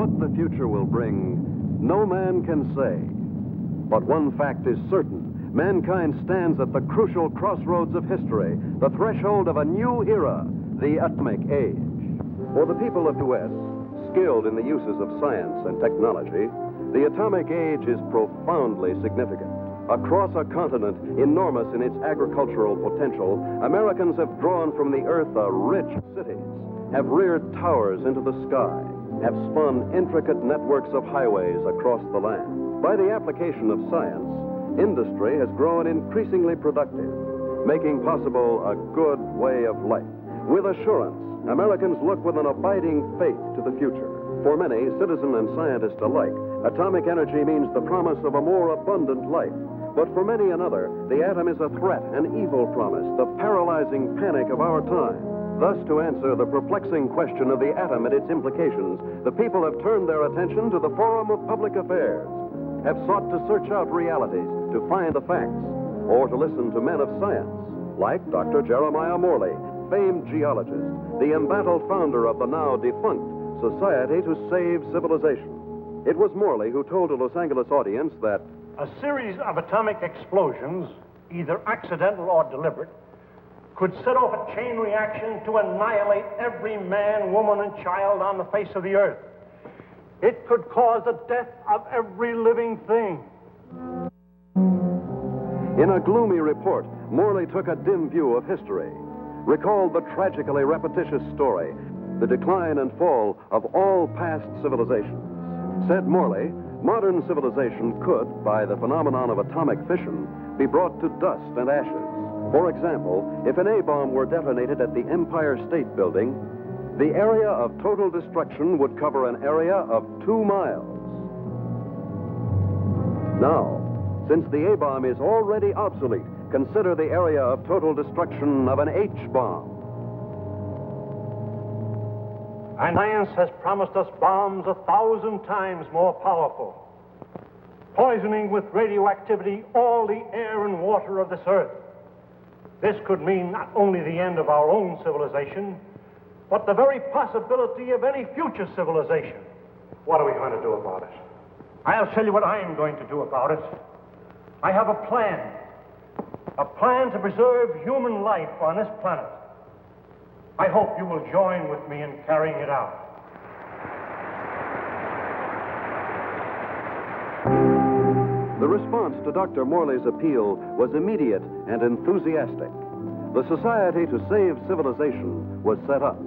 What the future will bring, no man can say. But one fact is certain. Mankind stands at the crucial crossroads of history, the threshold of a new era, the atomic age. For the people of the U.S., skilled in the uses of science and technology, the atomic age is profoundly significant. Across a continent enormous in its agricultural potential, Americans have drawn from the earth a rich cities, have reared towers into the sky, have spun intricate networks of highways across the land. By the application of science, industry has grown increasingly productive, making possible a good way of life. With assurance, Americans look with an abiding faith to the future. For many, citizen and scientist alike, atomic energy means the promise of a more abundant life. But for many another, the atom is a threat, an evil promise, the paralyzing panic of our time. Thus, to answer the perplexing question of the atom and its implications, the people have turned their attention to the forum of public affairs, have sought to search out realities, to find the facts, or to listen to men of science, like Dr. Jeremiah Morley, famed geologist, the embattled founder of the now defunct Society to Save Civilization. It was Morley who told a Los Angeles audience that a series of atomic explosions, either accidental or deliberate, could set off a chain reaction to annihilate every man, woman, and child on the face of the earth. It could cause the death of every living thing. In a gloomy report, Morley took a dim view of history, recalled the tragically repetitious story, the decline and fall of all past civilizations. Said Morley, modern civilization could, by the phenomenon of atomic fission, be brought to dust and ashes. For example, if an A-bomb were detonated at the Empire State Building, the area of total destruction would cover an area of 2 miles. Now, since the A-bomb is already obsolete, consider the area of total destruction of an H-bomb. And science has promised us bombs 1,000 times more powerful, poisoning with radioactivity all the air and water of this earth. This could mean not only the end of our own civilization, but the very possibility of any future civilization. What are we going to do about it? I'll tell you what I'm going to do about it. I have a plan to preserve human life on this planet. I hope you will join with me in carrying it out. The response to Dr. Morley's appeal was immediate and enthusiastic. The Society to Save Civilization was set up.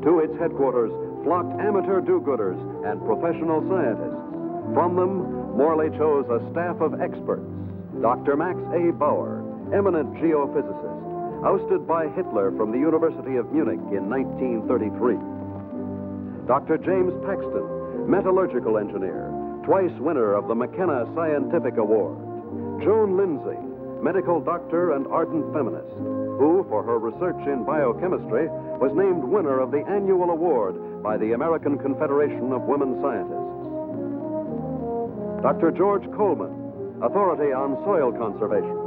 To its headquarters flocked amateur do-gooders and professional scientists. From them, Morley chose a staff of experts. Dr. Max A. Bauer, eminent geophysicist, ousted by Hitler from the University of Munich in 1933. Dr. James Paxton, metallurgical engineer, twice winner of the McKenna Scientific Award. Joan Lindsay, medical doctor and ardent feminist, who, for her research in biochemistry, was named winner of the annual award by the American Confederation of Women Scientists. Dr. George Coleman, authority on soil conservation.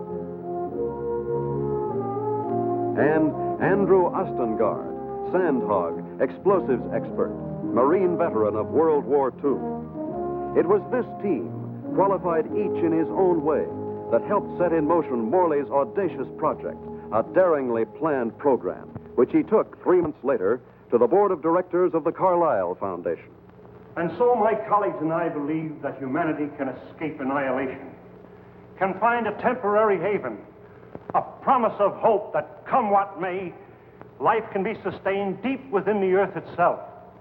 And Andrew Ostengard, sandhog, explosives expert, Marine veteran of World War II. It was this team, qualified each in his own way, that helped set in motion Morley's audacious project, a daringly planned program, which he took 3 months later to the board of directors of the Carlyle Foundation. And so my colleagues and I believe that humanity can escape annihilation, can find a temporary haven, a promise of hope that, come what may, life can be sustained deep within the earth itself.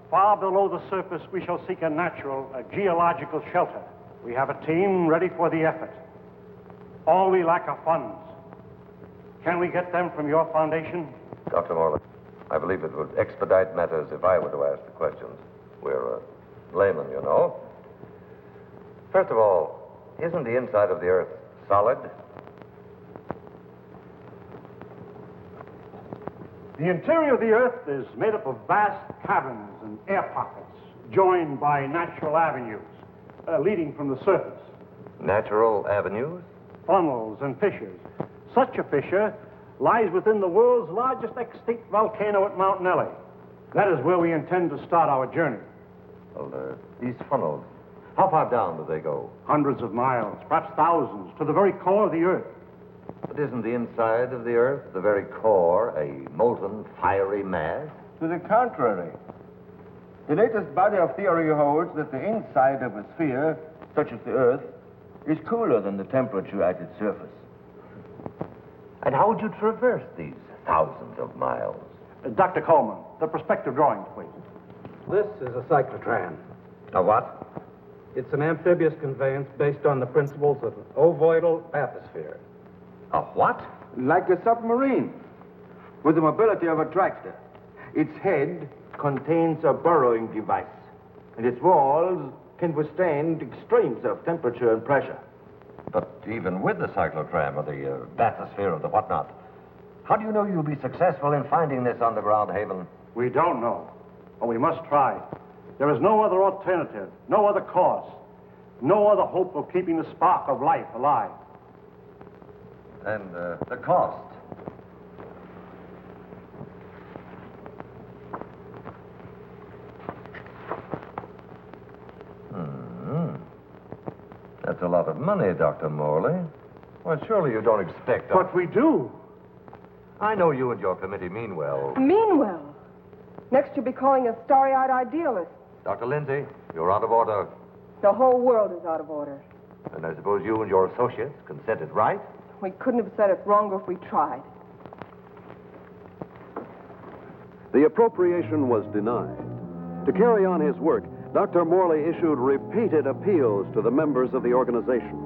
Far below the surface, we shall seek a natural, a geological shelter. We have a team ready for the effort. All we lack are funds. Can we get them from your foundation? Dr. Morley, I believe it would expedite matters if I were to ask the questions. We're laymen, you know. First of all, isn't the inside of the earth solid? The interior of the earth is made up of vast caverns and air pockets, joined by natural avenues leading from the surface. Natural avenues? Funnels and fissures. Such a fissure lies within the world's largest extinct volcano at Mount Nelly. That is where we intend to start our journey. Well, these funnels, how far down do they go? Hundreds of miles, perhaps thousands, to the very core of the Earth. But isn't the inside of the Earth, the very core, a molten, fiery mass? To the contrary. The latest body of theory holds that the inside of a sphere, such as the Earth, is cooler than the temperature at its surface. And how would you traverse these thousands of miles? Dr. Coleman, the perspective drawings, please. This is a cyclotram. A what? It's an amphibious conveyance based on the principles of an ovoidal bathysphere. A what? Like a submarine, with the mobility of a tractor. Its head contains a burrowing device, and its walls can withstand extremes of temperature and pressure. But even with the cyclotram or the bathysphere or the whatnot, how do you know you'll be successful in finding this underground haven? We don't know, but we must try. There is no other alternative, no other course, no other hope of keeping the spark of life alive. And the cost? That's a lot of money, Dr. Morley. Well, surely you don't expect... But we do. I know you and your committee mean well. Mean well. Next you'll be calling us starry-eyed idealists. Dr. Lindsay, you're out of order. The whole world is out of order. And I suppose you and your associates can set it right? We couldn't have said it wrong if we tried. The appropriation was denied. To carry on his work, Dr. Morley issued repeated appeals to the members of the organization.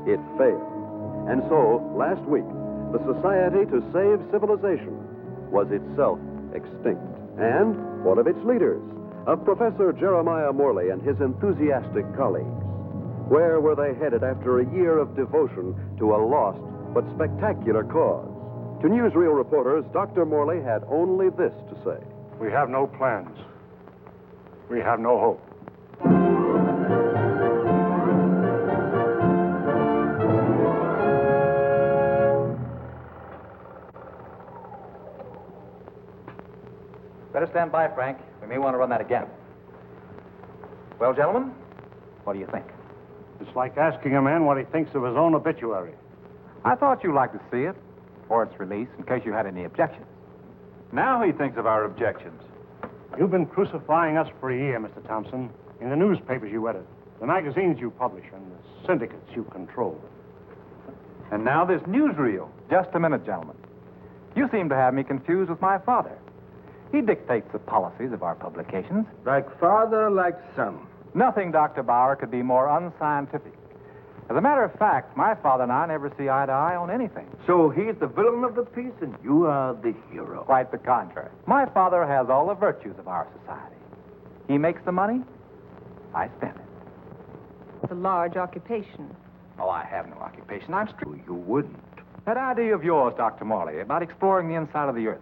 It failed. And so, last week, the Society to Save Civilization was itself extinct. And one of its leaders, of Professor Jeremiah Morley and his enthusiastic colleagues. Where were they headed after a year of devotion to a lost but spectacular cause? To newsreel reporters, Dr. Morley had only this to say. We have no plans. We have no hope. Better stand by, Frank. We may want to run that again. Well, gentlemen, what do you think? It's like asking a man what he thinks of his own obituary. I thought you'd like to see it, or its release, in case you had any objections. Now he thinks of our objections. You've been crucifying us for a year, Mr. Thompson, in the newspapers you edit, the magazines you publish, and the syndicates you control. And now this newsreel. Just a minute, gentlemen. You seem to have me confused with my father. He dictates the policies of our publications. Like father, like son. Nothing, Dr. Bauer, could be more unscientific. As a matter of fact, my father and I never see eye to eye on anything. So he's the villain of the piece, and you are the hero. Quite the contrary. My father has all the virtues of our society. He makes the money, I spend it. It's a large occupation. Oh, I have no occupation. I'm You wouldn't. That idea of yours, Dr. Morley, about exploring the inside of the Earth.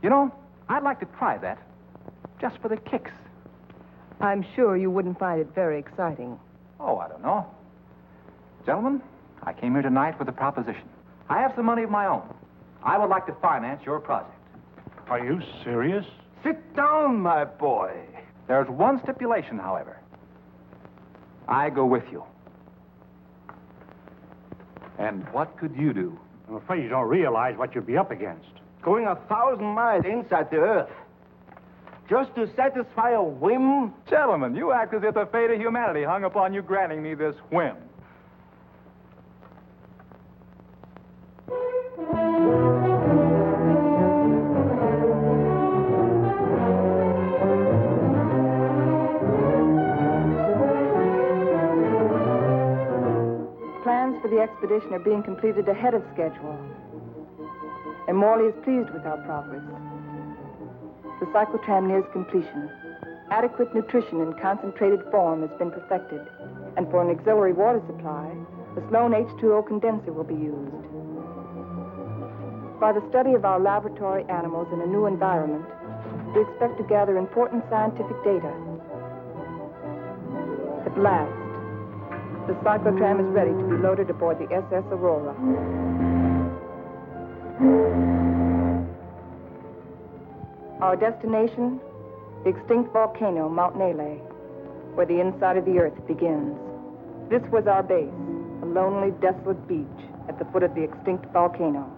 You know, I'd like to try that, just for the kicks. I'm sure you wouldn't find it very exciting. Oh, I don't know. Gentlemen, I came here tonight with a proposition. I have some money of my own. I would like to finance your project. Are you serious? Sit down, my boy. There's one stipulation, however. I go with you. And what could you do? I'm afraid you don't realize what you'd be up against. Going 1,000 miles inside the Earth. Just to satisfy a whim? Gentlemen, you act as if the fate of humanity hung upon you granting me this whim. Plans for the expedition are being completed ahead of schedule. And Morley is pleased with our progress. The cyclotram nears completion. Adequate nutrition in concentrated form has been perfected. And for an auxiliary water supply, the Sloan H2O condenser will be used. By the study of our laboratory animals in a new environment, we expect to gather important scientific data. At last, the cyclotram is ready to be loaded aboard the SS Aurora. Our destination, the extinct volcano, Mount Nele. where the inside of the earth begins. This was our base, a lonely, desolate beach at the foot of the extinct volcano.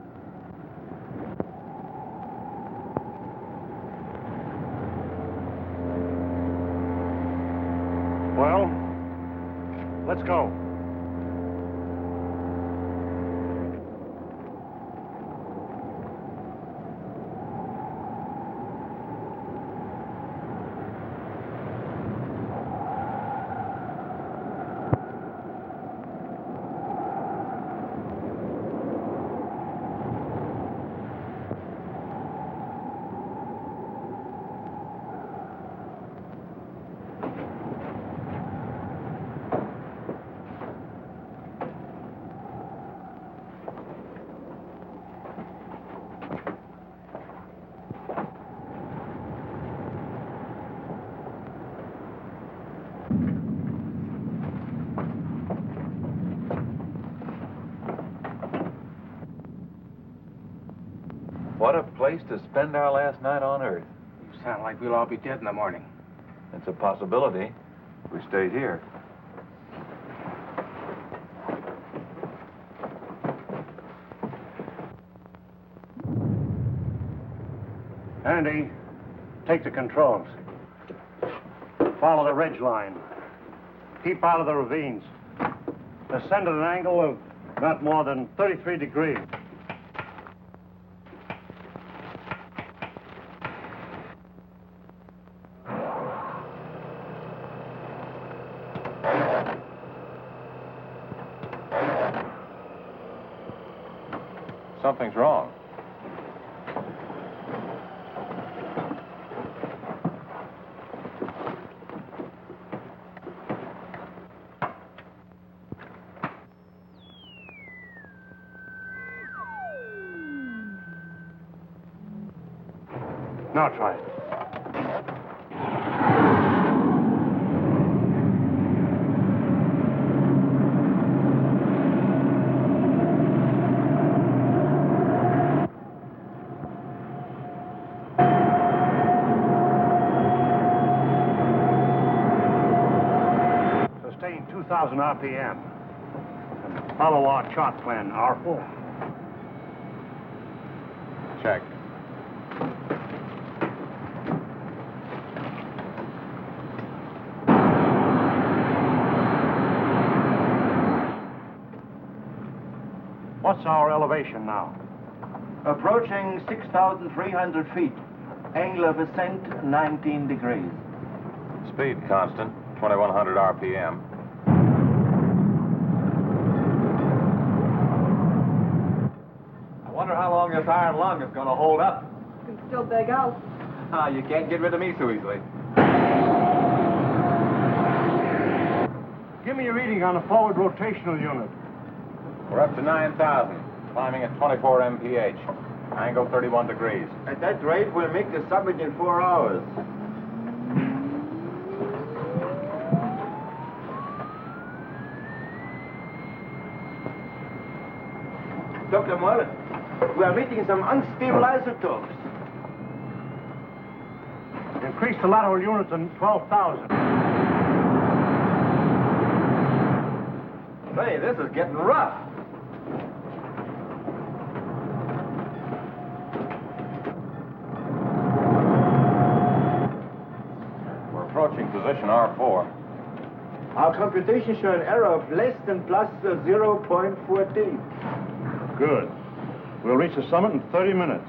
Well, let's go. What a place to spend our last night on Earth. You sound like we'll all be dead in the morning. It's a possibility if we stay here. Andy, take the controls. Follow the ridge line. Keep out of the ravines. Ascend at an angle of not more than 33 degrees. Something's wrong. Now try it. Sustain 2,000 RPM. And follow our chart plan, R4. Check. What's our elevation now? Approaching 6,300 feet. Angle of ascent, 19 degrees. Speed constant, 2,100 RPM. I wonder how long this iron lung is going to hold up. You can still beg out. You can't get rid of me so easily. Give me a reading on the forward rotational unit. We're up to 9,000, climbing at 24 mph. Angle 31 degrees. At that rate, we'll make the summit in 4 hours. Dr. Mullen, we are meeting some unstable isotopes. Increase the lateral unit to 12,000. Say, this is getting rough. We're approaching position R4. Our computations show an error of less than plus 0.14. Good. We'll reach the summit in 30 minutes.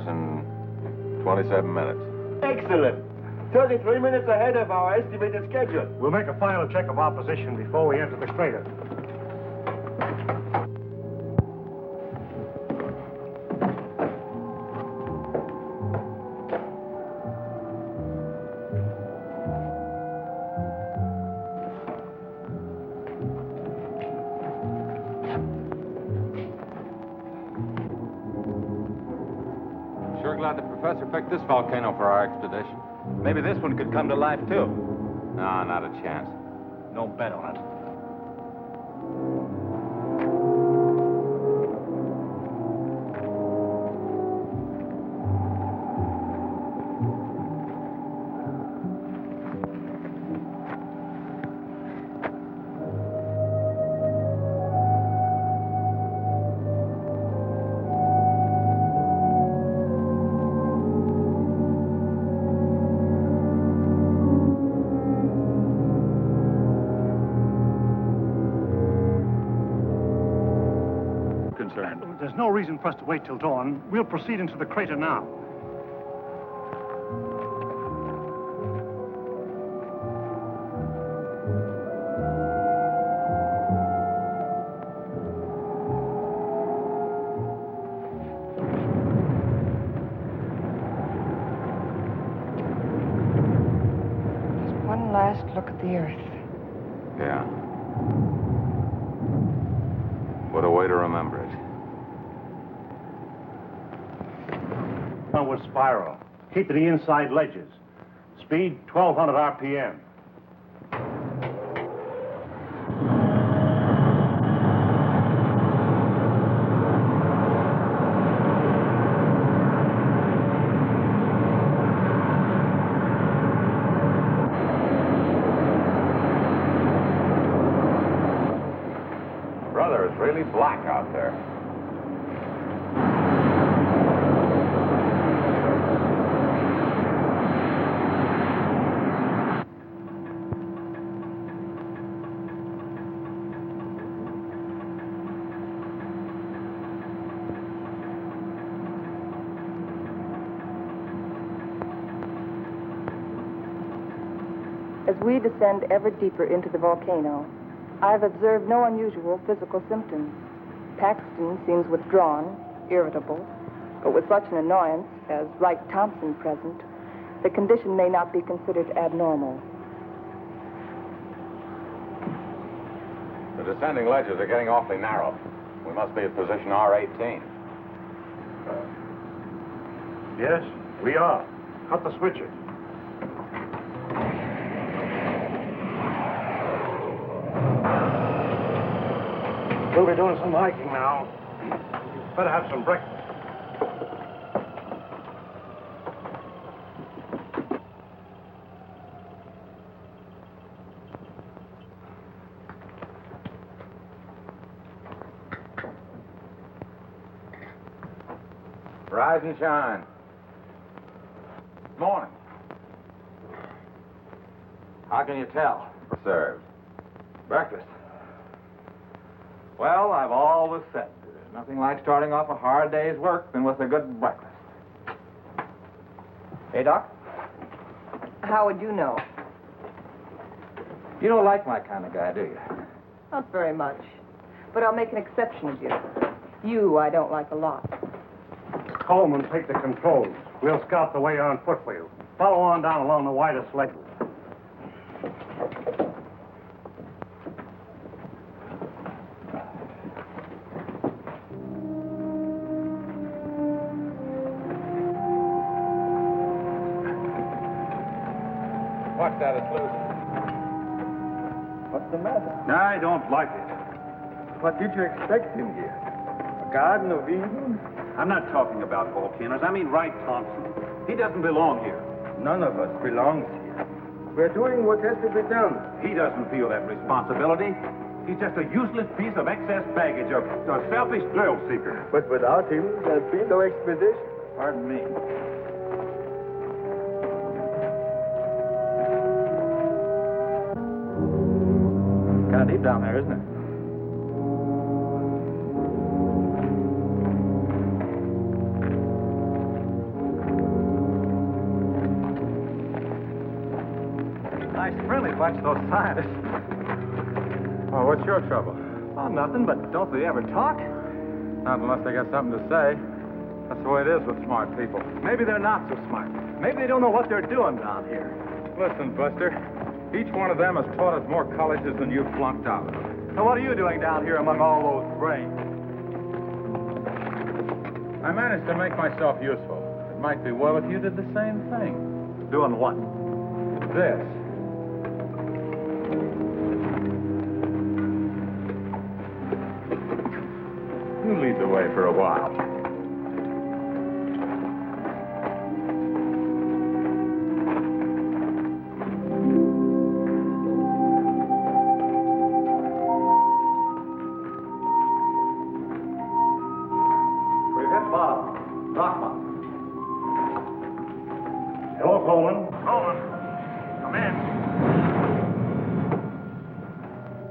And 27 minutes. Excellent. 33 minutes ahead of our estimated schedule. We'll make a final check of our position before we enter the crater. professor picked this volcano for our expedition. Maybe this one could come to life, too. No, not a chance. No bet on it. There's no reason for us to wait till dawn. We'll proceed into the crater now. Just one last look at the Earth. Yeah. What a way to remember it. Downward spiral. Keep to the inside ledges. Speed 1,200 RPM. Brother, it's really black out there. As we descend ever deeper into the volcano, I've observed no unusual physical symptoms. Paxton seems withdrawn, irritable, but with such an annoyance as Wright Thompson present, the condition may not be considered abnormal. The descending ledges are getting awfully narrow. We must be at position R18. Yes, we are. Cut the switches. We'll be doing some hiking now. Better have some breakfast. Rise and shine. Morning. How can you tell? Served. Breakfast. Well, I've always said there's nothing like starting off a hard day's work than with a good breakfast. Hey, Doc? How would you know? You don't like my kind of guy, do you? Not very much. But I'll make an exception of you. You, I don't like a lot. Coleman, take the controls. We'll scout the way on foot for you. Follow on down along the widest ledges. Watch that, it's loose. What's the matter? I don't like it. What did you expect in here? A Garden of Eden? I'm not talking about volcanoes. I mean Wright Thompson. He doesn't belong here. None of us belongs here. We're doing what has to be done. He doesn't feel that responsibility. He's just a useless piece of excess baggage, a selfish thrill seeker. But without him, there'd be no expedition. Pardon me. Kind of deep down there, isn't it? Nice friendly bunch, those scientists. Oh, what's your trouble? Oh, nothing, but don't they ever talk? Not unless they got something to say. That's the way it is with smart people. Maybe they're not so smart. Maybe they don't know what they're doing down here. Listen, Buster. Each one of them has taught us more colleges than you've flunked out. So what are you doing down here among all those brains? I managed to make myself useful. It might be well if you did the same thing. Doing what? This. You lead the way for a while. We've hit bottom. Rock bottom. Hello, Coleman. Coleman, come in.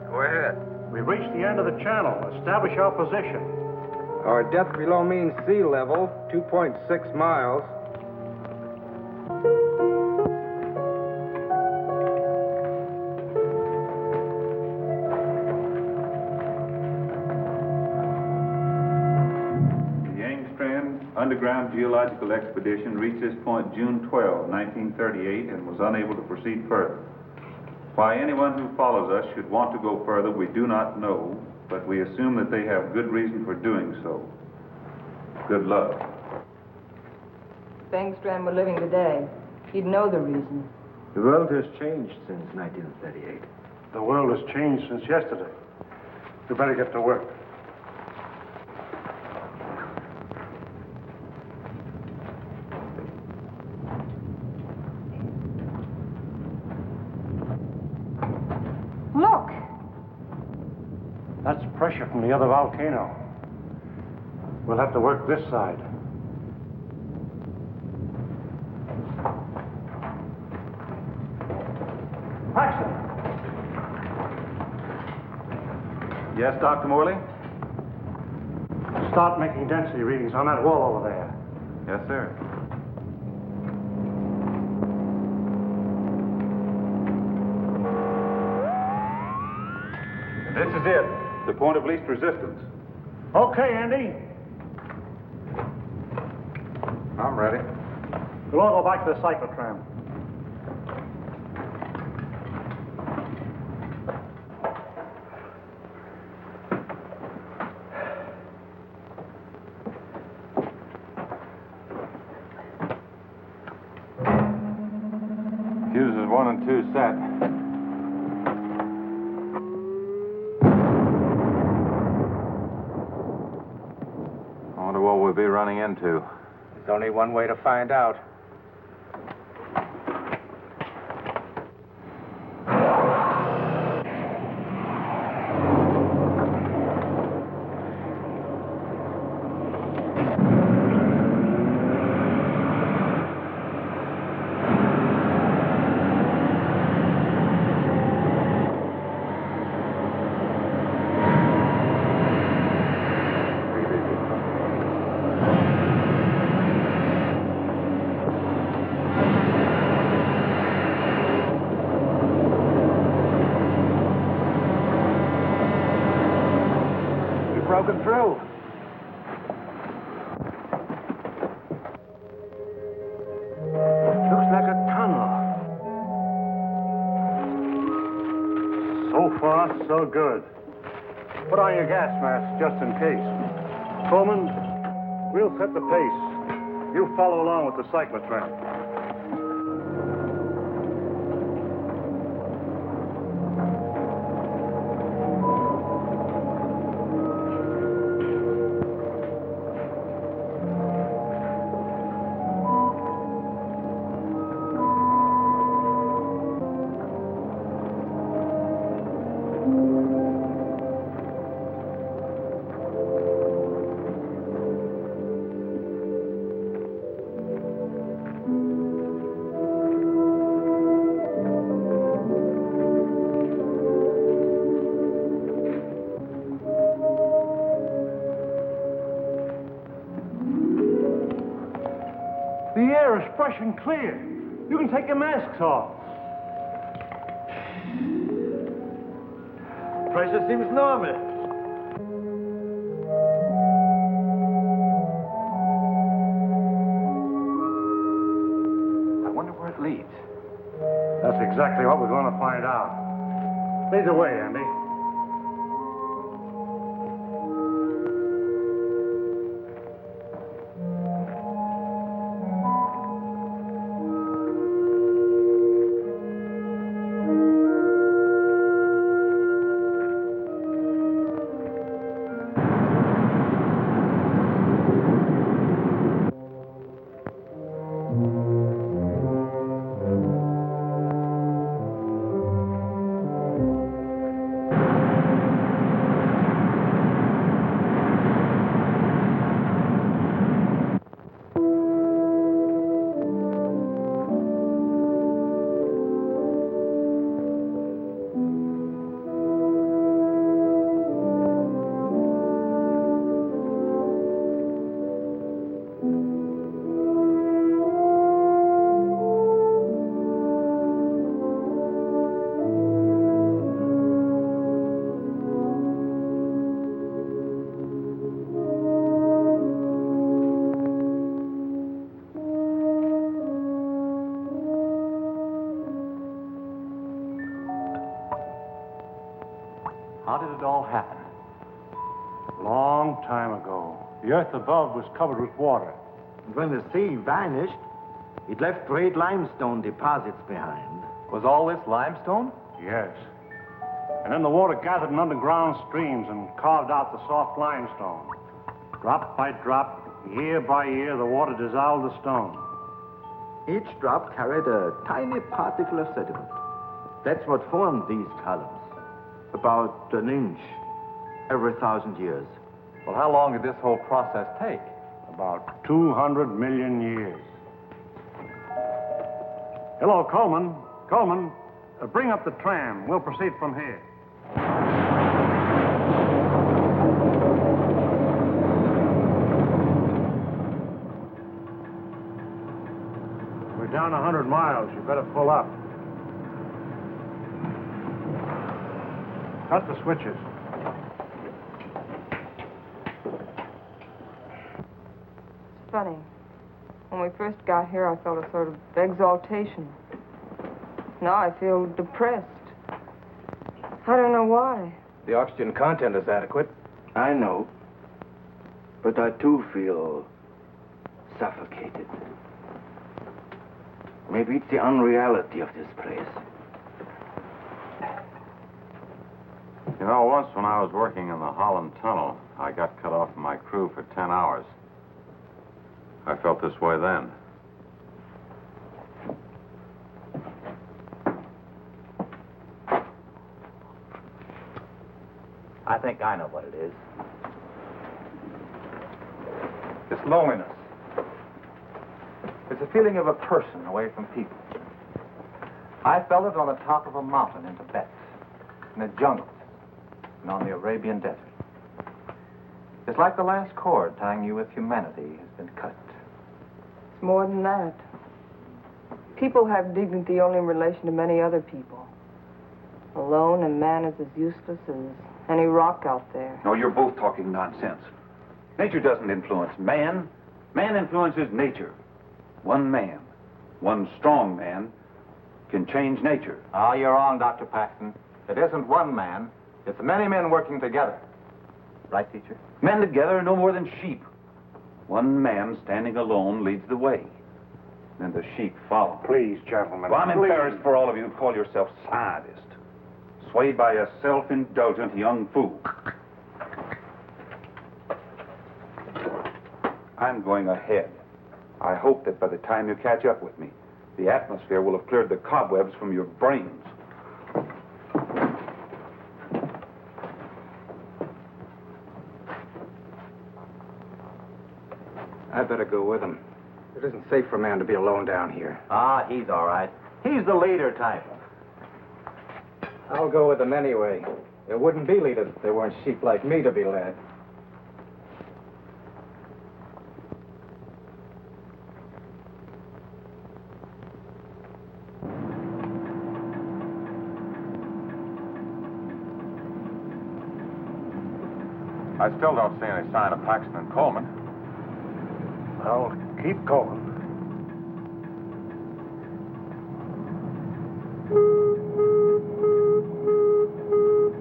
Go ahead. We've reached the end of the channel. Establish our position. Our depth below mean sea level, 2.6 miles. The Angstrom Underground Geological Expedition reached this point June 12, 1938, and was unable to proceed further. Why anyone who follows us should want to go further, we do not know, but we assume that they have good reason for doing so. Good luck. If Engstrand were living today, he'd know the reason. The world has changed since 1938. The world has changed since yesterday. We better get to work. Look! That's pressure from the other volcano. We'll have to work this side. Paxton! Yes, Dr. Morley? Start making density readings on that wall over there. Yes, sir. This is it. The point of least resistance. Okay, Andy. I'm ready. We'll all go back to the cyclotram. Fuses 1 and 2 set. I wonder what we'll be running into. There's only one way to find out. Broken through. Looks like a tunnel. So far, so good. Put on your gas mask just in case. Coleman, we'll set the pace. You follow along with the cyclotram. The air is fresh and clear. You can take your masks off. Pressure seems normal. I wonder where it leads. That's exactly what we're going to find out. Lead the way, Andy. How did it all happen? Long time ago, the earth above was covered with water. And when the sea vanished, it left great limestone deposits behind. Was all this limestone? Yes. And then the water gathered in underground streams and carved out the soft limestone. Drop by drop, year by year, the water dissolved the stone. Each drop carried a tiny particle of sediment. That's what formed these columns. About an inch every 1,000 years. Well, how long did this whole process take? About 200 million years. Hello, Coleman. Coleman, bring up the tram. We'll proceed from here. We're down 100 miles. You better pull up. Cut the switches. It's funny. When we first got here, I felt a sort of exaltation. Now I feel depressed. I don't know why. The oxygen content is adequate. I know. But I too feel suffocated. Maybe it's the unreality of this place. You know, once when I was working in the Holland Tunnel, I got cut off from my crew for 10 hours. I felt this way then. I think I know what it is. It's loneliness. It's a feeling of a person away from people. I felt it on the top of a mountain in Tibet, in the jungles, and on the Arabian desert. It's like the last cord tying you with humanity has been cut. It's more than that. People have dignity only in relation to many other people. Alone, a man is as useless as any rock out there. No, you're both talking nonsense. Nature doesn't influence man. Man influences nature. One man, one strong man, can change nature. Oh, you're wrong, Dr. Paxton. It isn't one man. It's many men working together. Right, teacher? Men together are no more than sheep. One man standing alone leads the way. Then the sheep follow. Please, gentlemen. Well, I'm please. embarrassed for all of you who call yourself scientists. Swayed by a self-indulgent young fool. I'm going ahead. I hope that by the time you catch up with me, the atmosphere will have cleared the cobwebs from your brains. I'd better go with him. It isn't safe for a man to be alone down here. Ah, he's all right. He's the leader type. I'll go with them anyway. There wouldn't be leaders if there weren't sheep like me to be led. I still don't see any sign of Paxton and Coleman. Well, keep going.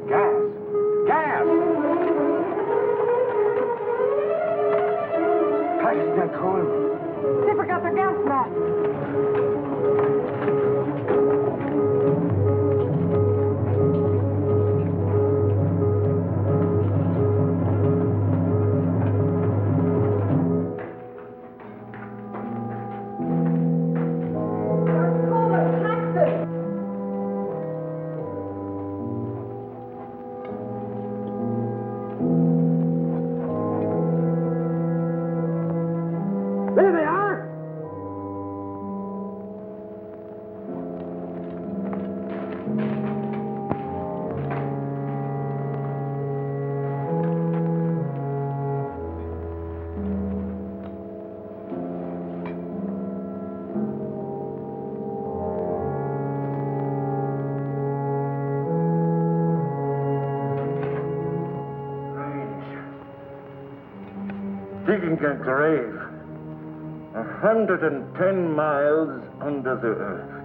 Gas! Paxton and Coleman. They forgot their gas mask. There they are! Digging a grave 110 miles under the earth.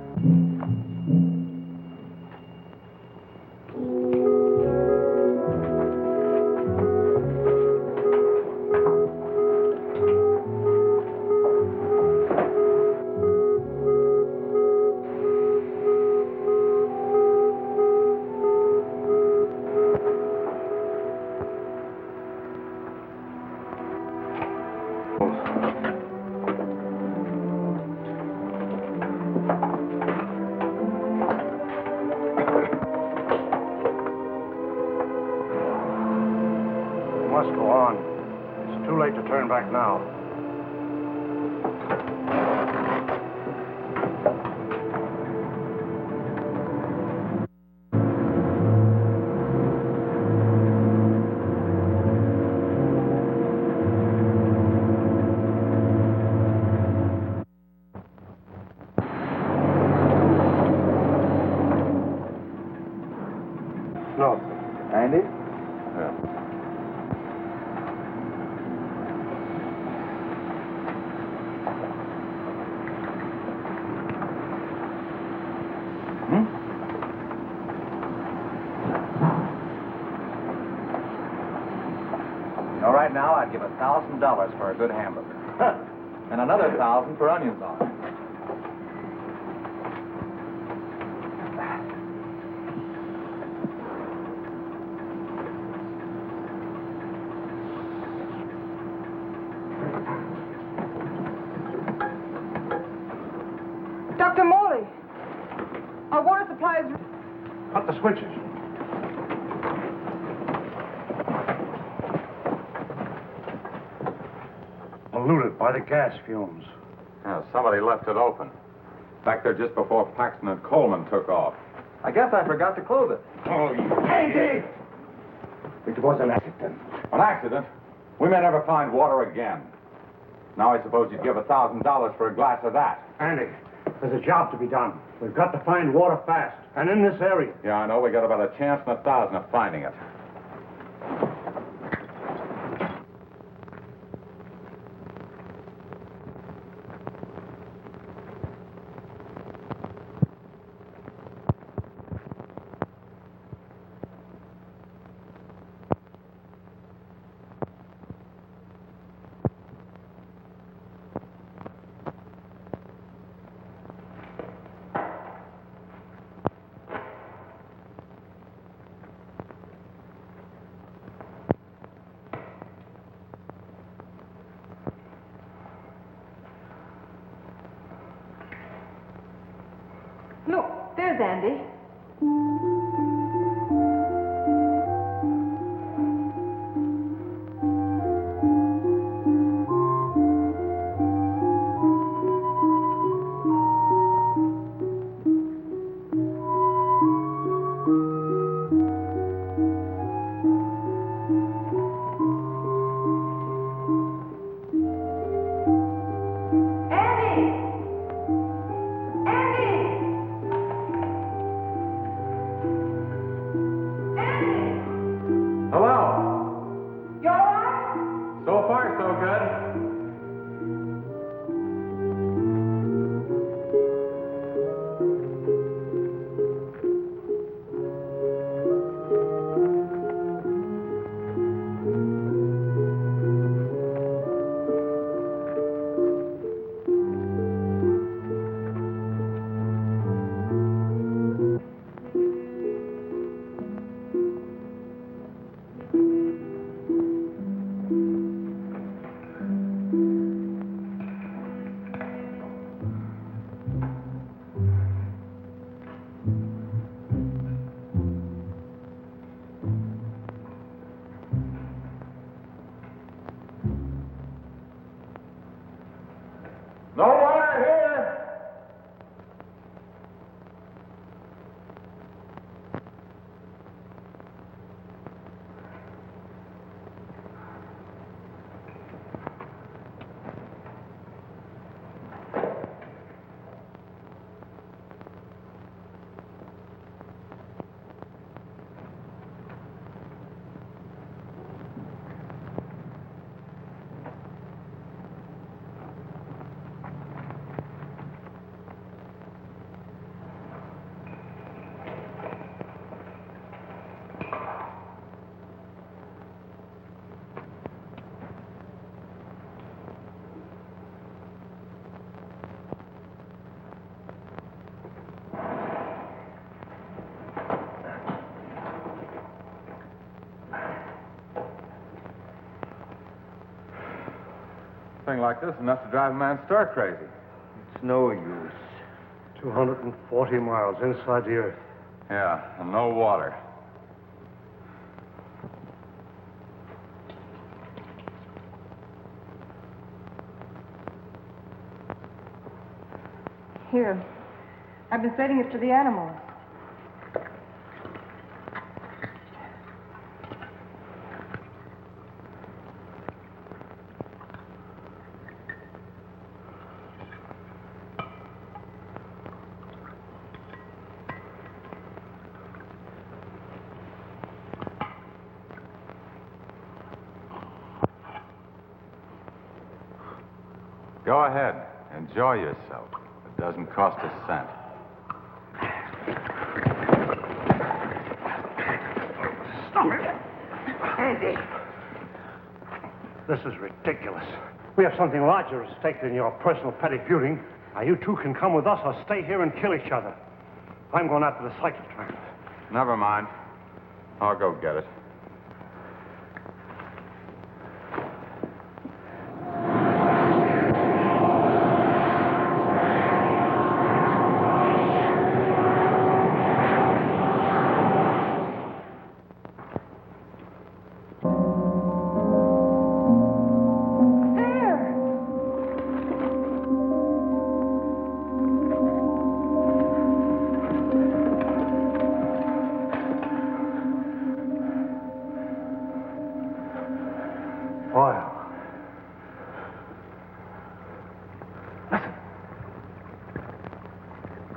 must go on. It's too late to turn back now. No. Andy? Yeah. You know, right now, I'd give $1,000 for a good hamburger. And another 1,000 for onions on it. Dr. Morley, our water supply is... Cut the switches. Polluted by the gas fumes. Yeah, somebody left it open. Back there just before Paxton and Coleman took off. I guess I forgot to close it. Oh, you... Andy! It was an accident. An accident? We may never find water again. Now I suppose you'd give $1,000 for a glass of that. Andy, there's a job to be done. We've got to find water fast, and in this area. Yeah, I know. We got about a chance in 1,000 of finding it. Look, there's Andy. No water here! A thing like this is enough to drive a man stir crazy. It's no use. 240 miles inside the earth. Yeah, and no water. Here. I've been saving it for the animals. Go ahead. Enjoy yourself. It doesn't cost a cent. Stop it! Andy! This is ridiculous. We have something larger at stake than your personal petty feuding. Now, you two can come with us or stay here and kill each other. I'm going after the cyclotron. Never mind. I'll go get it.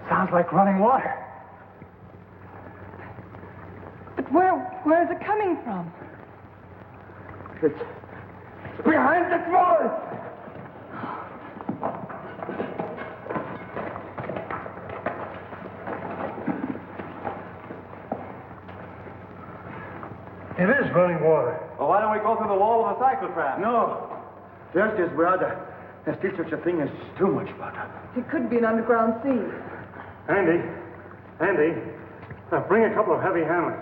Sounds like running water. But where is it coming from? It's behind this wall. It is running water. Well, why don't we go through the wall of the cyclotron? No. There's this brother. There's still such a thing as too much water. It could be an underground sea. Andy, bring a couple of heavy hammers.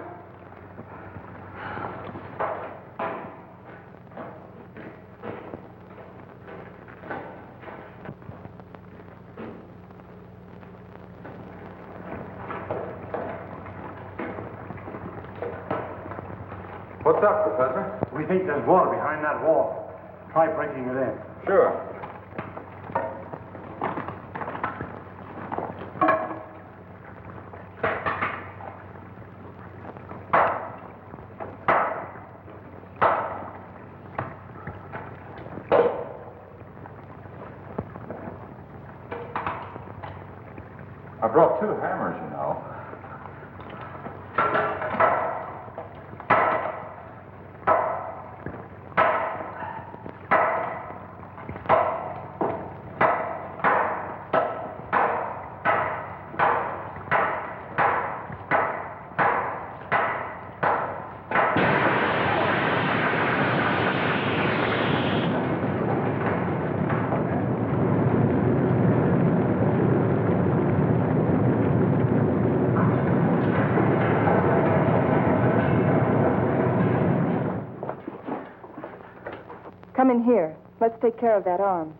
What's up, Professor? We think there's water behind that wall. Try breaking it in. Sure. I brought 2 hammers, you know. Come in here. Let's take care of that arm.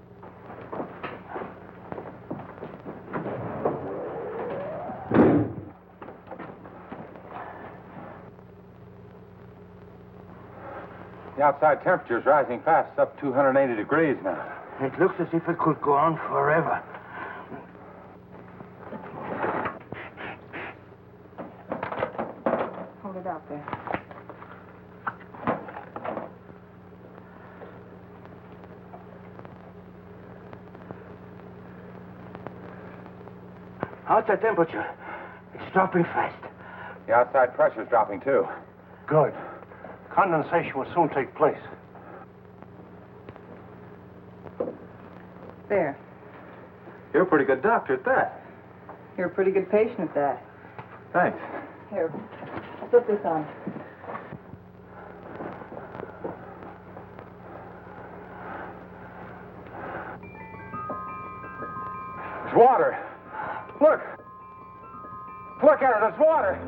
The outside temperature's rising fast. It's up 280 degrees now. It looks as if it could go on forever. Hold it out there. Outside temperature. It's dropping fast. The outside pressure's dropping, too. Good. Condensation will soon take place. There. You're a pretty good doctor at that. You're a pretty good patient at that. Thanks. Here, I'll put this on. There's water. Look. Look at it. There's water.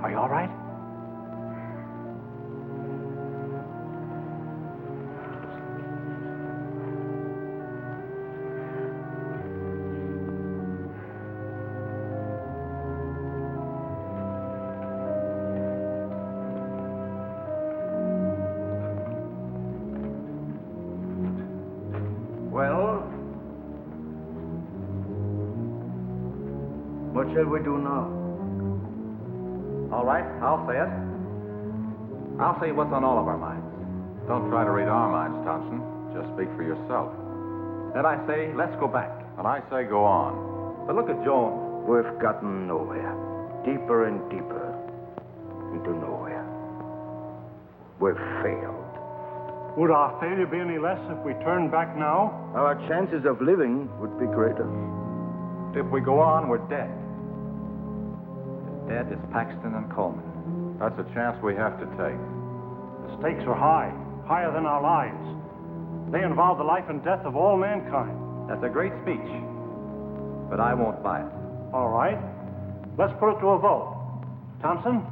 Are you all right? Well, what shall we do now? All right, I'll say it. I'll say what's on all of our minds. Don't try to read our minds, Thompson. Just speak for yourself. Then I say, let's go back. And I say go on. But look at Joan. We've gotten nowhere. Deeper and deeper into nowhere. We've failed. Would our failure be any less if we turned back now? Our chances of living would be greater. If we go on, we're dead. Dead is Paxton and Coleman. That's a chance we have to take. The stakes are high, higher than our lives. They involve the life and death of all mankind. That's a great speech, but I won't buy it. All right. Let's put it to a vote. Thompson?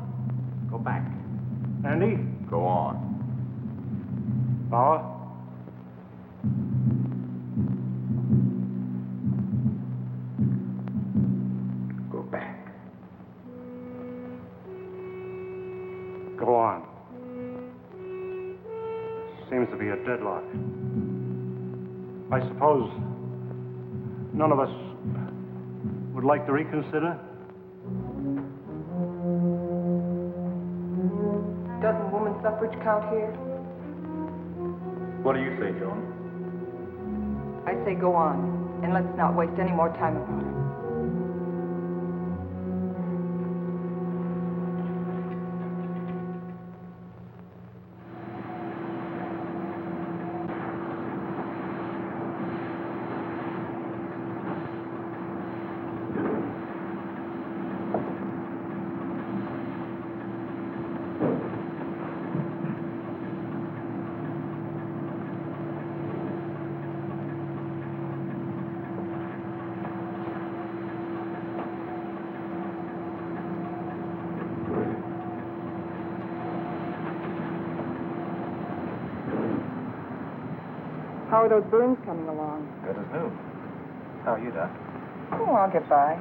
Go back. Andy? Go on. Bauer? Go back. Go on. Seems to be a deadlock. I suppose none of us would like to reconsider? Doesn't woman suffrage count here? What do you say, Joan? I say go on, and let's not waste any more time about it. How are those burns coming along? Good as new. How are you, Doc? Oh, I'll get by.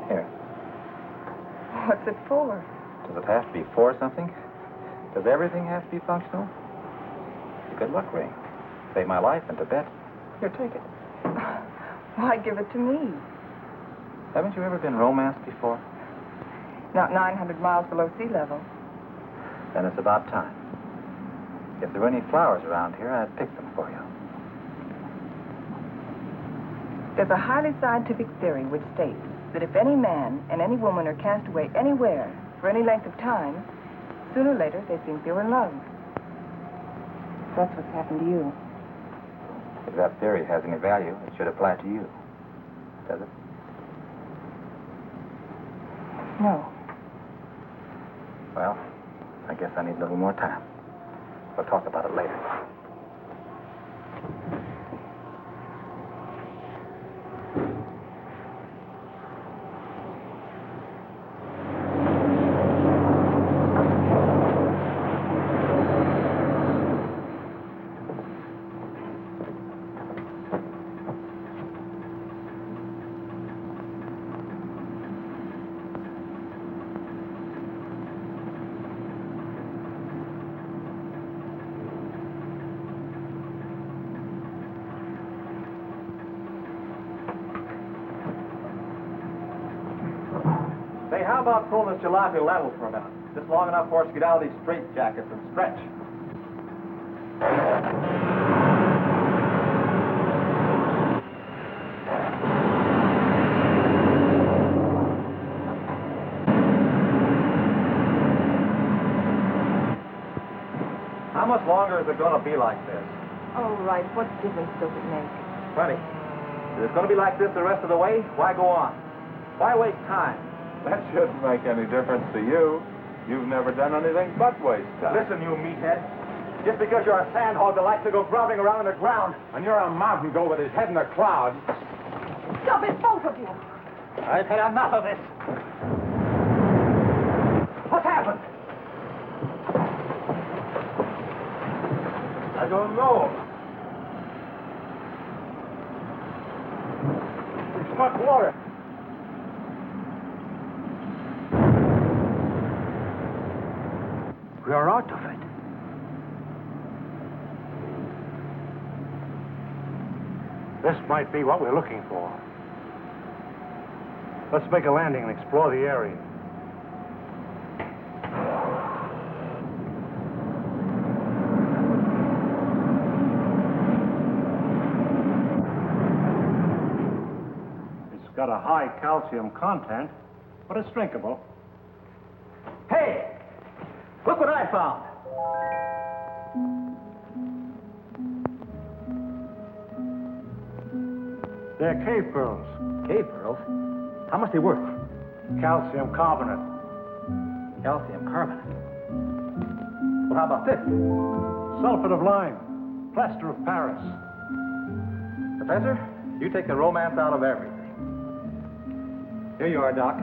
Here. What's it for? Does it have to be for something? Does everything have to be functional? It's a good luck ring. Saved my life in Tibet. Here, take it. Why give it to me? Haven't you ever been romanced before? Not 900 miles below sea level. Then it's about time. If there were any flowers around here, I'd pick them for you. There's a highly scientific theory which states that if any man and any woman are cast away anywhere for any length of time, sooner or later they think they were in love. That's what's happened to you. If that theory has any value, it should apply to you. Does it? No. Well, I guess I need a little more time. We'll talk about it later. Say, how about pulling this jalopy level for a minute? Just long enough for us to get out of these straitjackets and stretch. How much longer is it going to be like this? All right, what difference does it make? Plenty. If it's going to be like this the rest of the way, why go on? Why waste time? That shouldn't make any difference to you. You've never done anything but waste time. Listen, you meathead. Just because you're a sandhog that likes to go groveling around in the ground. And you're a mountain goat with his head in the clouds. Stop it, both of you! I've had enough of this. What happened? I don't know. We struck water. We are out of it. This might be what we're looking for. Let's make a landing and explore the area. It's got a high calcium content, but it's drinkable. Hey! Look what I found. They're cave pearls. Cave pearls? How much they worth? Calcium carbonate. Calcium carbonate. Well, how about this? Sulfate of lime. Plaster of Paris. Professor, you take the romance out of everything. Here you are, Doc.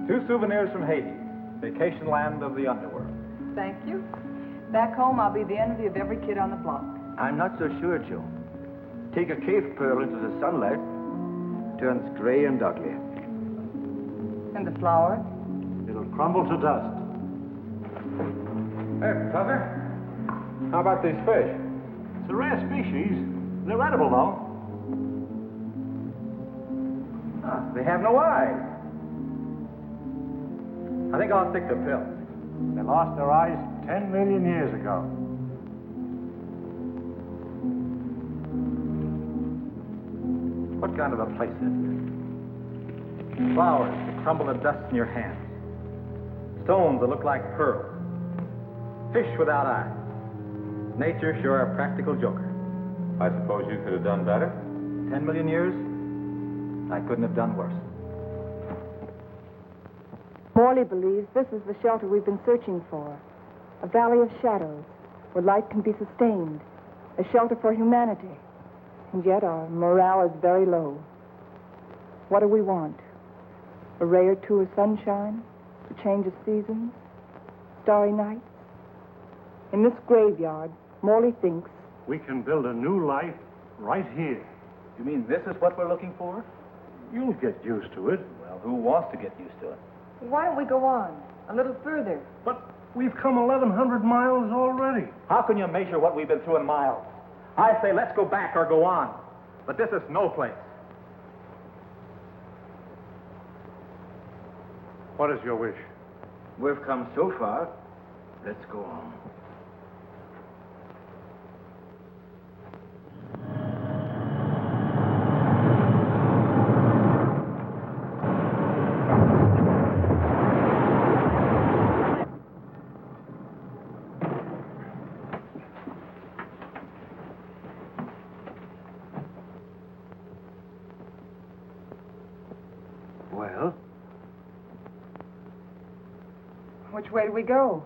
2 souvenirs from Haiti, vacation land of the underworld. Thank you. Back home, I'll be the envy of every kid on the block. I'm not so sure, Joe. Take a cave pearl into the sunlight, turns gray and ugly. And the flower? It'll crumble to dust. Hey, Professor, how about these fish? It's a rare species. They're edible, though. They have no eyes. I think I'll stick to pills. They lost their eyes 10 million years ago. What kind of a place is this? Flowers that crumble to dust in your hands. Stones that look like pearls. Fish without eyes. Nature sure a practical joker. I suppose you could have done better? 10 million years, I couldn't have done worse. Morley believes this is the shelter we've been searching for. A valley of shadows where life can be sustained. A shelter for humanity. And yet our morale is very low. What do we want? A ray or two of sunshine? A change of seasons? Starry nights? In this graveyard, Morley thinks We can build a new life right here. You mean this is what we're looking for? You'll get used to it. Well, who wants to get used to it? Why don't we go on? A little further. But we've come 1,100 miles already. How can you measure what we've been through in miles? I say let's go back or go on. But this is no place. What is your wish? We've come so far, let's go on. Well? Which way do we go?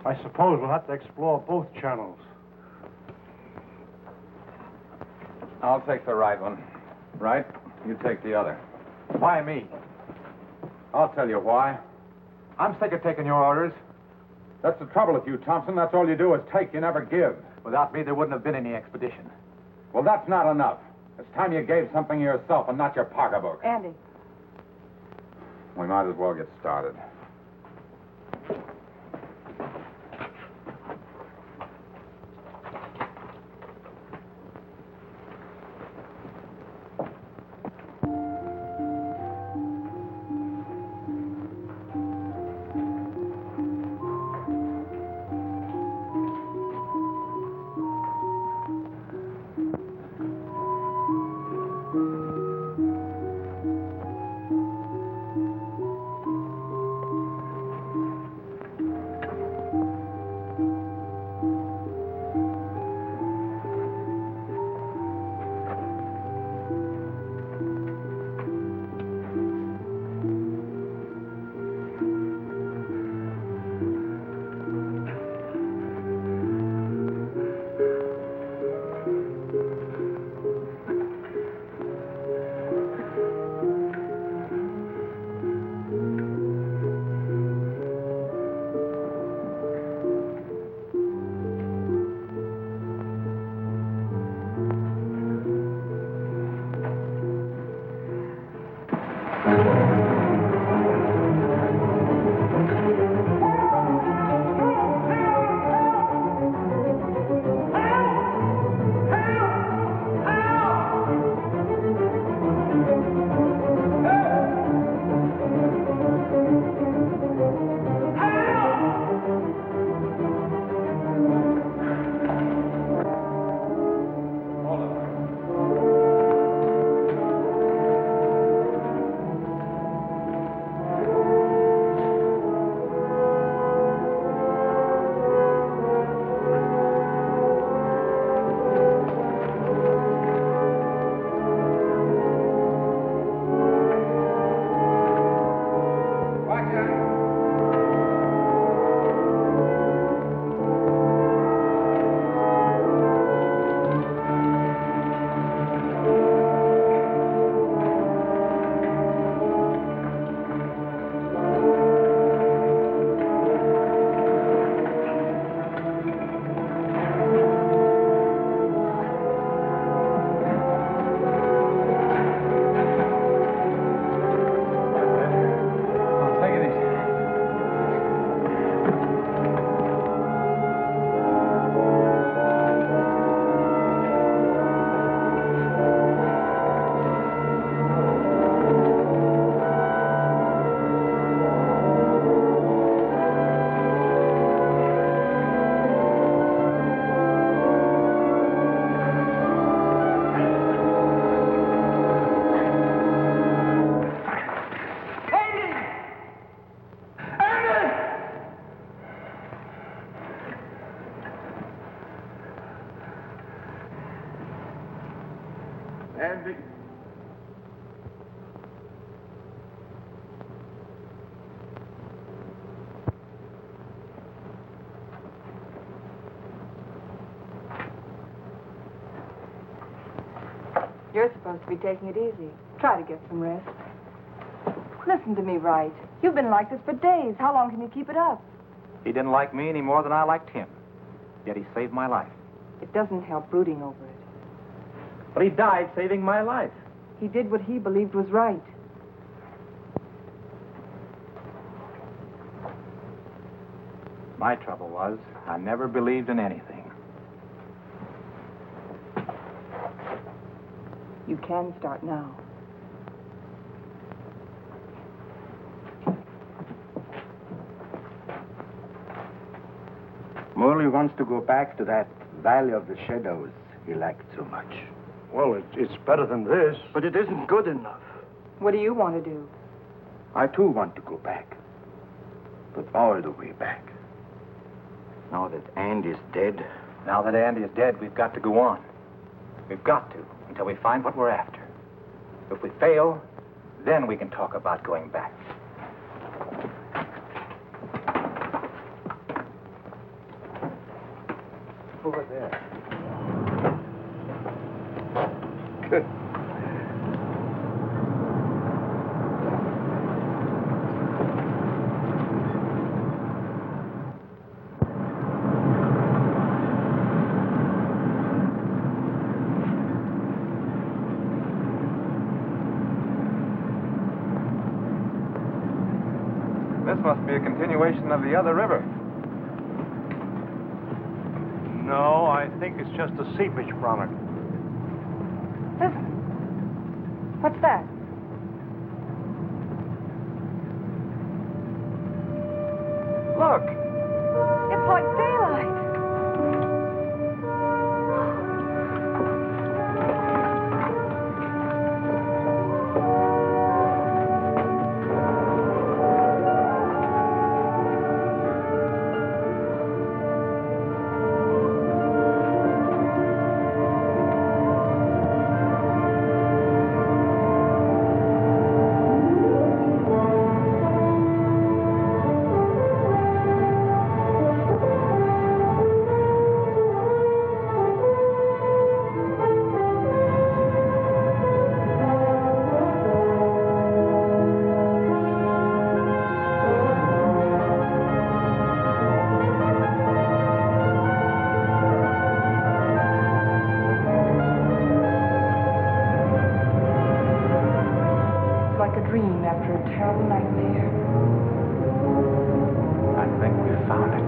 I suppose we'll have to explore both channels. I'll take the right one. Right? You take the other. Why me? I'll tell you why. I'm sick of taking your orders. That's the trouble with you, Thompson. That's all you do is take, you never give. Without me, there wouldn't have been any expedition. Well, that's not enough. It's time you gave something yourself and not your pocketbook. Andy. We might as well get started. And the... You're supposed to be taking it easy. Try to get some rest. Listen to me, Wright. You've been like this for days. How long can you keep it up? He didn't like me any more than I liked him. Yet he saved my life. It doesn't help brooding over it. But he died saving my life. He did what he believed was right. My trouble was, I never believed in anything. You can start now. Morley wants to go back to that Valley of the Shadows he liked so much. Well, it's better than this. But it isn't good enough. What do you want to do? I, too, want to go back. But all the way back. Now that Andy's dead... Now that Andy is dead, we've got to go on. We've got to, until we find what we're after. If we fail, then we can talk about going back. Over there. Good. This must be a continuation of the other river. No, I think it's just a seepage from it. Listen. What's that? Look! It's like daylight. Like a dream after a terrible nightmare. I think we found it.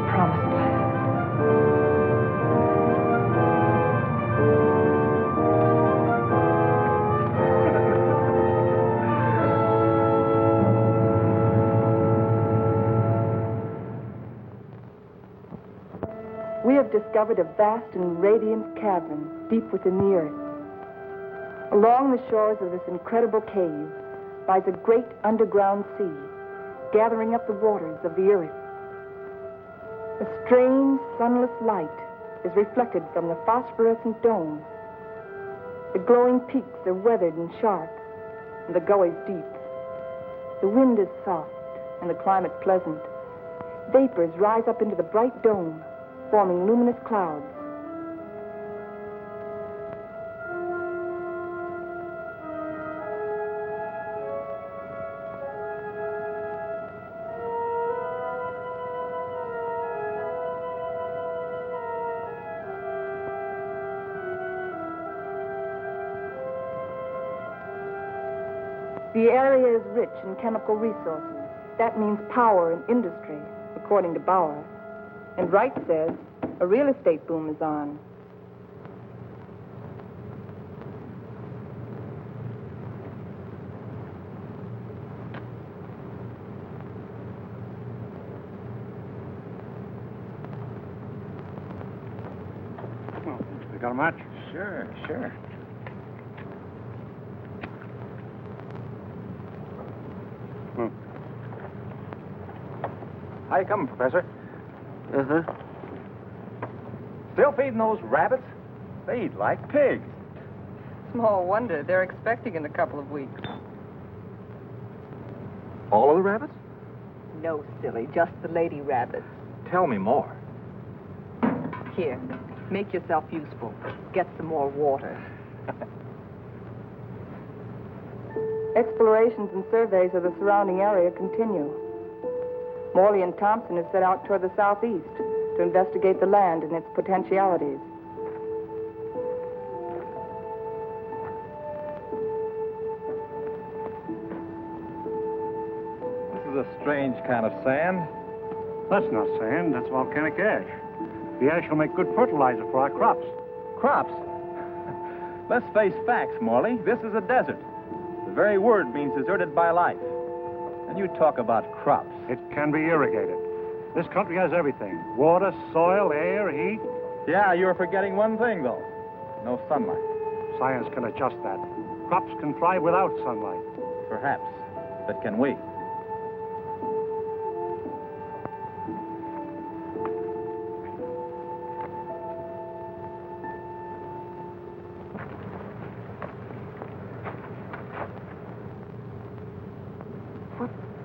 Promised land. We have discovered a vast and radiant cavern deep within the earth. Along the shores of this incredible cave lies a great underground sea, gathering up the waters of the earth. A strange, sunless light is reflected from the phosphorescent dome. The glowing peaks are weathered and sharp, and the gullies deep. The wind is soft, and the climate pleasant. Vapors rise up into the bright dome, forming luminous clouds. The area is rich in chemical resources. That means power and industry, according to Bauer. And Wright says a real estate boom is on. You got a match? Sure, sure. How you coming, Professor? Uh-huh. Still feeding those rabbits? They eat like pigs. Small wonder. They're expecting in a couple of weeks. All of the rabbits? No, silly. Just the lady rabbits. Tell me more. Here, make yourself useful. Get some more water. Explorations and surveys of the surrounding area continue. Morley and Thompson have set out toward the southeast to investigate the land and its potentialities. This is a strange kind of sand. That's not sand, that's volcanic ash. The ash will make good fertilizer for our crops. Crops? Let's face facts, Morley. This is a desert. The very word means deserted by life. And you talk about crops. It can be irrigated. This country has everything. Water, soil, air, heat. Yeah, you're forgetting one thing, though. No sunlight. Science can adjust that. Crops can thrive without sunlight. Perhaps. But can we?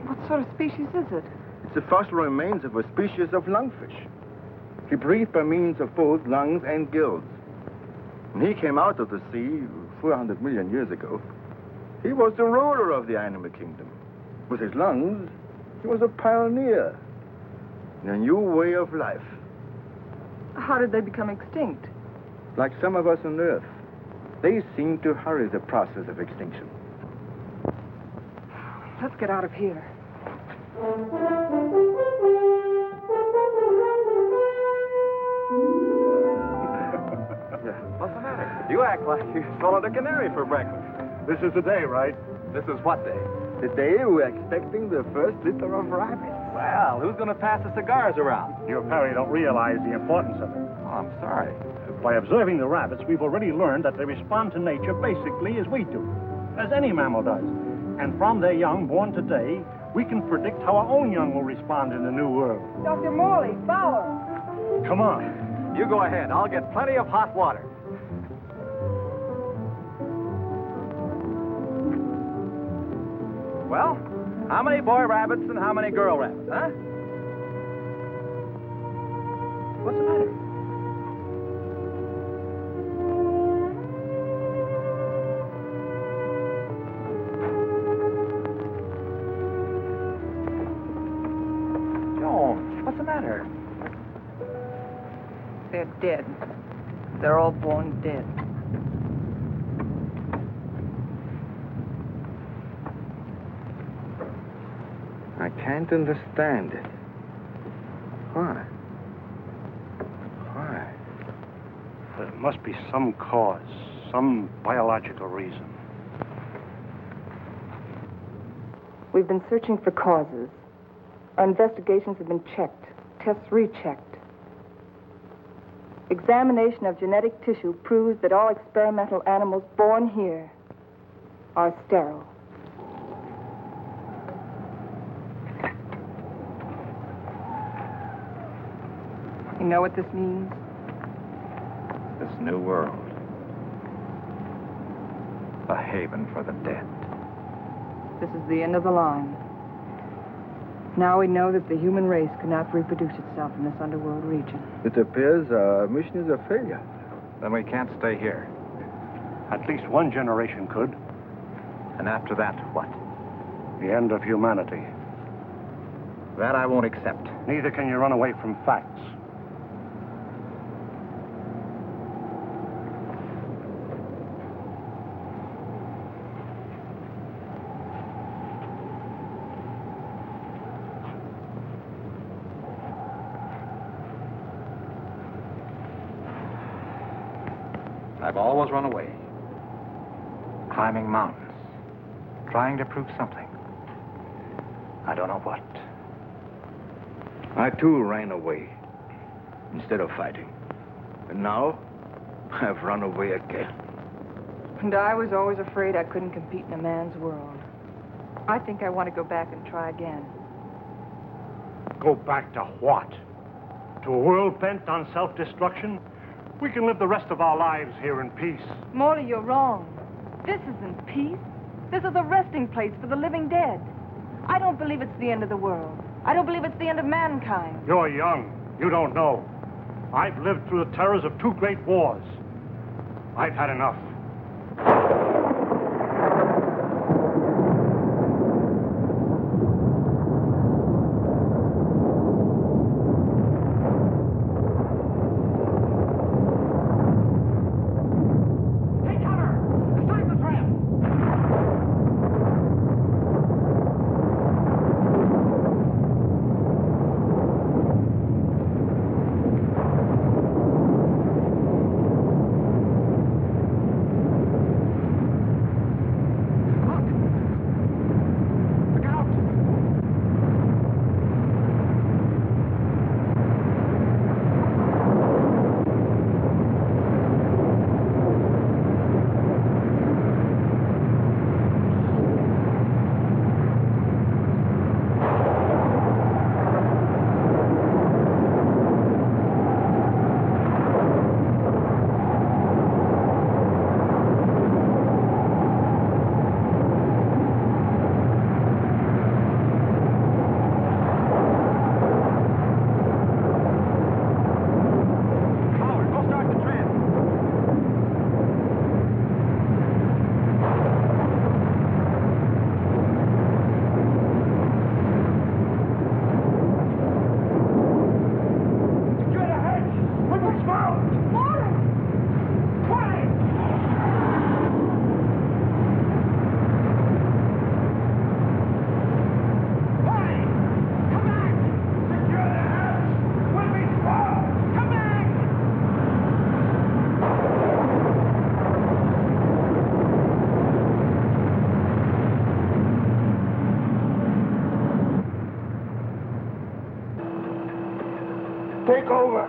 What sort of species is it? It's the fossil remains of a species of lungfish. He breathed by means of both lungs and gills. When he came out of the sea 400 million years ago, he was the ruler of the animal kingdom. With his lungs, he was a pioneer in a new way of life. How did they become extinct? Like some of us on Earth, they seem to hurry the process of extinction. Let's get out of here. What's the matter? You act like you swallowed a canary for breakfast. This is the day, right? This is what day? The day we're expecting the first litter of rabbits. Well, who's going to pass the cigars around? You apparently don't realize the importance of it. Oh, I'm sorry. By observing the rabbits, we've already learned that they respond to nature basically as we do, as any mammal does. And from their young born today, we can predict how our own young will respond in the new world. Dr. Morley, Bauer. Come on. You go ahead. I'll get plenty of hot water. Well, how many boy rabbits and how many girl rabbits, huh? What's the matter? Joan, what's the matter? They're dead. They're all born dead. I can't understand it. Why? Why? There must be some cause, some biological reason. We've been searching for causes. Our investigations have been checked, tests rechecked. Examination of genetic tissue proves that all experimental animals born here are sterile. You know what this means? This new world. A haven for the dead. This is the end of the line. Now we know that the human race cannot reproduce itself in this underworld region. It appears our mission is a failure. Then we can't stay here. At least one generation could. And after that, what? The end of humanity. That I won't accept. Neither can you run away from facts. I've always run away. Climbing mountains. Trying to prove something. I don't know what. I, too, ran away instead of fighting. And now, I've run away again. And I was always afraid I couldn't compete in a man's world. I think I want to go back and try again. Go back to what? To a world bent on self-destruction? We can live the rest of our lives here in peace. Morley, you're wrong. This isn't peace. This is a resting place for the living dead. I don't believe it's the end of the world. I don't believe it's the end of mankind. You're young. You don't know. I've lived through the terrors of 2 great wars. I've had enough. Take over.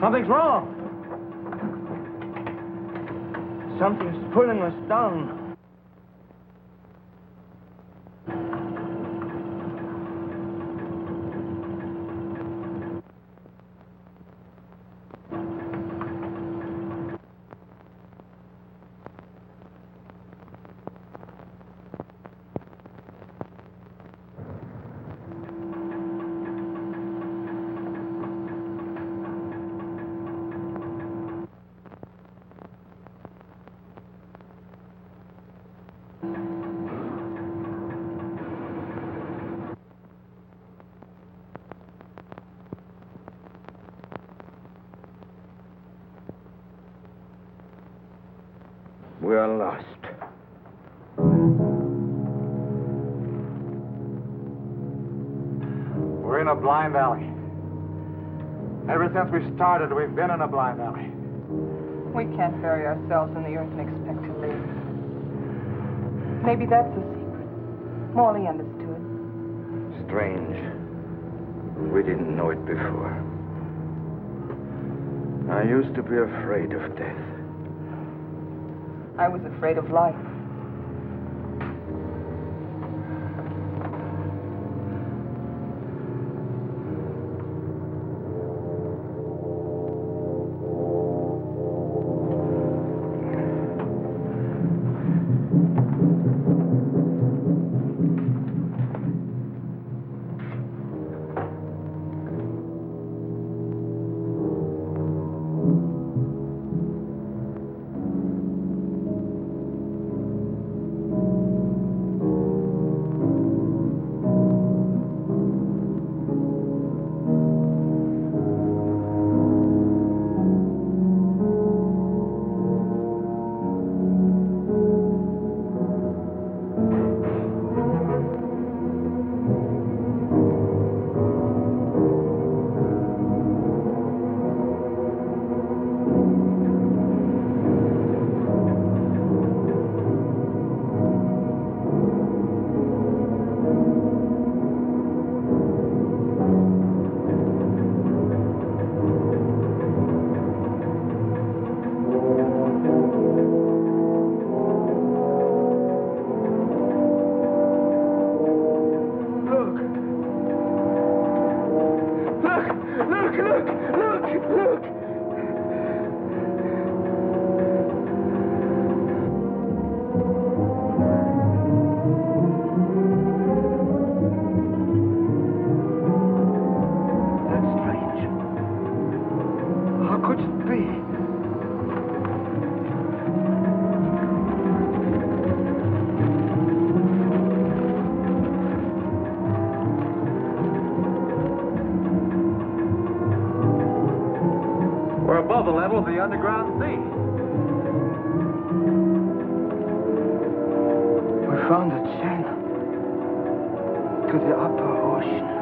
Something's wrong. Something's pulling us down. We are lost. We're in a blind alley. Ever since we started, we've been in a blind alley. We can't bury ourselves in the earth and expect to live. Maybe that's the secret. Morley understood. Strange. We didn't know it before. I used to be afraid of death. I was afraid of life. We're above the level of the underground sea. We found a channel to the upper ocean.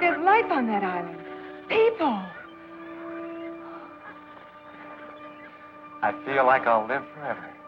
There's life on that island. People. I feel like I'll live forever.